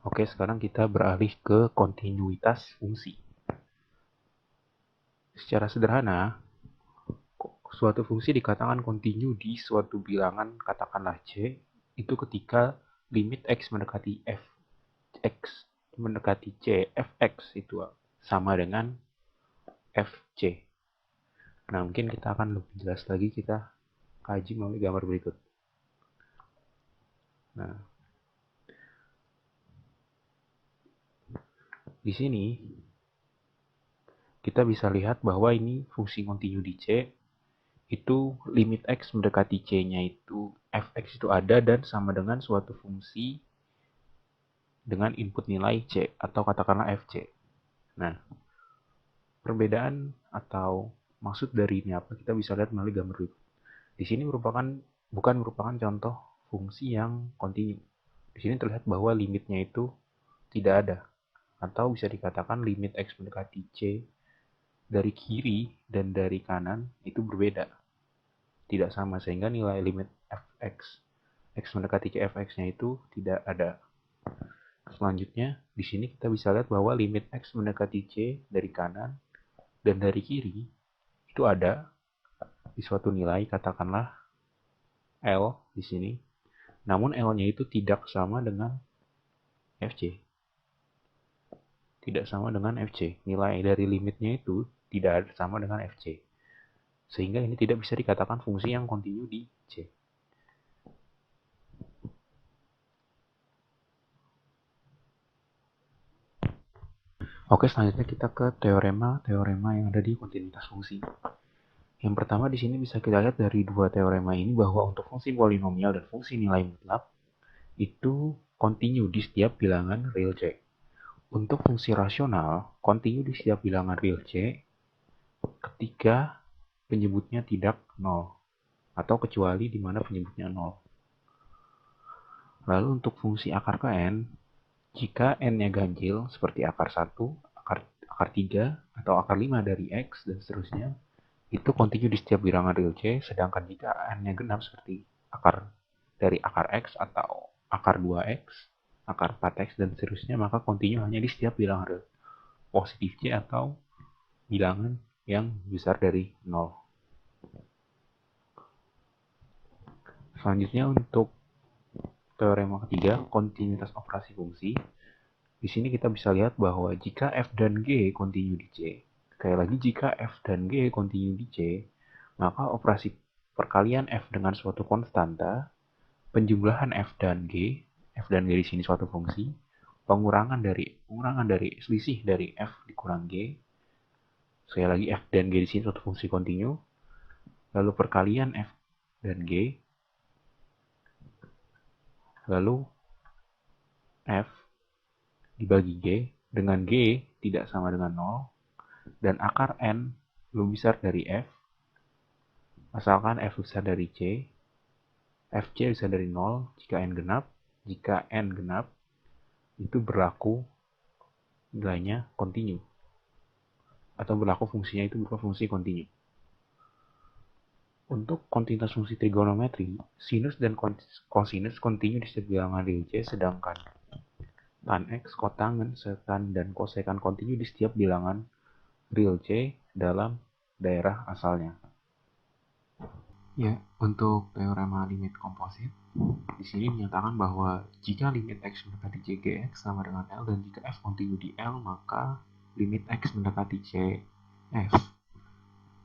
Oke, sekarang kita beralih ke kontinuitas fungsi. Secara sederhana, suatu fungsi dikatakan kontinu di suatu bilangan, katakanlah C, itu ketika limit X mendekati Fx mendekati C, Fx itu sama dengan Fc. Nah, mungkin kita akan lebih jelas lagi, kita kaji melalui gambar berikut. Nah, di sini kita bisa lihat bahwa ini fungsi kontinu di C, itu limit X mendekati C-nya itu Fx itu ada dan sama dengan suatu fungsi dengan input nilai C atau katakanlah Fc. Nah, perbedaan atau maksud dari ini apa, kita bisa lihat melalui gambar berikut. Di sini bukan merupakan contoh fungsi yang kontinu. Di sini terlihat bahwa limitnya itu tidak ada, atau bisa dikatakan limit X mendekati C dari kiri dan dari kanan itu berbeda, tidak sama, sehingga nilai limit Fx X mendekati C Fx-nya itu tidak ada. Selanjutnya, di sini kita bisa lihat bahwa limit X mendekati C dari kanan dan dari kiri itu ada di suatu nilai, katakanlah L di sini. Namun L-nya itu tidak sama dengan Fc. Tidak sama dengan Fc. Nilai dari limitnya itu tidak sama dengan Fc. Sehingga ini tidak bisa dikatakan fungsi yang kontinu di C. Oke, selanjutnya kita ke teorema yang ada di kontinuitas fungsi. Yang pertama di sini bisa kita lihat dari dua teorema ini bahwa untuk fungsi polinomial dan fungsi nilai mutlak itu kontinu di setiap bilangan real C. Untuk fungsi rasional, kontinu di setiap bilangan real C ketika penyebutnya tidak 0 atau kecuali di mana penyebutnya 0. Lalu untuk fungsi akar ke n, jika n-nya ganjil seperti akar 1, akar 3, atau akar 5 dari x dan seterusnya, itu kontinu di setiap bilangan real C, sedangkan jika n-nya genap seperti akar dari akar x atau akar 2x, akar 4x dan seterusnya, maka kontinu hanya di setiap bilangan real positif C atau bilangan yang besar dari 0. Selanjutnya untuk teorema ketiga, kontinuitas operasi fungsi. Di sini kita bisa lihat bahwa jika f dan g kontinu di C, sekali lagi jika f dan g kontinu di C, maka operasi perkalian f dengan suatu konstanta, penjumlahan f dan g di sini suatu fungsi, pengurangan dari selisih dari f dikurang g, sekali lagi f dan g di sini suatu fungsi kontinu, lalu perkalian f dan g, lalu f dibagi g, dengan g tidak sama dengan 0, dan akar n lebih besar dari f, asalkan f besar dari c, fc besar dari 0 jika n genap. Jika n genap, itu berlaku nilainya kontinu, atau berlaku fungsinya itu berupa fungsi kontinu. Untuk kontinuitas fungsi trigonometri, sinus dan kosinus kontinu di setiap bilangan real C, sedangkan tan x, kotangen, sekan, dan kosekan kontinu di setiap bilangan real C dalam daerah asalnya. Ya, untuk teorema limit komposit, di sini menyatakan bahwa jika limit x mendekati cgx sama dengan L dan jika f kontinu di L, maka limit x mendekati cf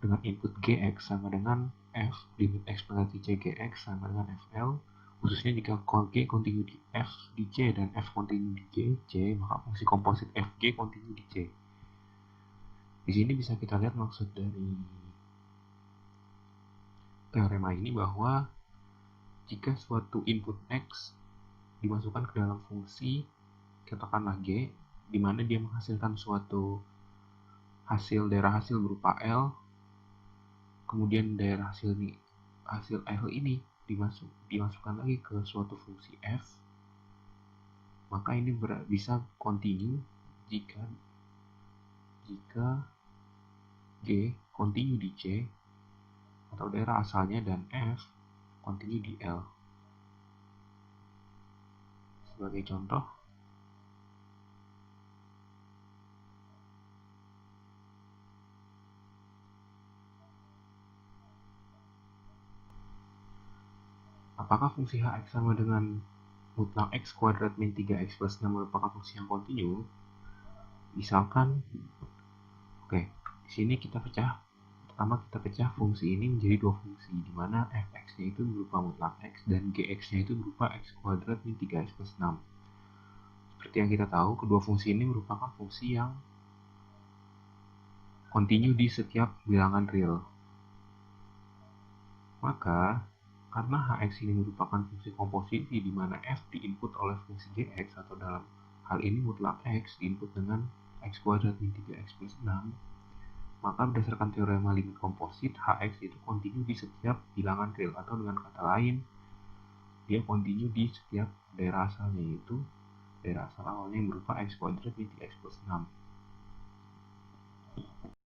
dengan input gx sama dengan f, limit x mendekati cgx sama dengan fl, khususnya jika g kontinu di f di c dan f kontinu di c, maka fungsi komposit fg kontinu di c. Di sini bisa kita lihat maksud dari teorema ini bahwa jika suatu input x dimasukkan ke dalam fungsi, katakanlah g, di mana dia menghasilkan suatu daerah hasil berupa L, kemudian daerah hasil L ini dimasukkan lagi ke suatu fungsi f, maka ini bisa kontinu jika g kontinu di C atau daerah asalnya dan f kontinu di L. Sebagai contoh, apakah fungsi hx sama dengan mutlak x kuadrat min 3x plus 6 merupakan fungsi yang kontinu? Misalkan, oke, di sini kita pecah. Pertama kita pecah fungsi ini menjadi dua fungsi, di mana fx-nya itu berupa mutlak x dan gx-nya itu berupa x kuadrat min 3x plus 6. Seperti yang kita tahu, kedua fungsi ini merupakan fungsi yang kontinu di setiap bilangan real. Maka, karena hx ini merupakan fungsi komposisi di mana f diinput oleh fungsi gx atau dalam hal ini mutlak x diinput dengan x kuadrat min 3x plus 6, maka berdasarkan teorema limit komposit, hx itu kontinu di setiap bilangan real, atau dengan kata lain, dia kontinu di setiap daerah asalnya, yaitu daerah asal awalnya yang berupa x kuadrat min 3x plus 6.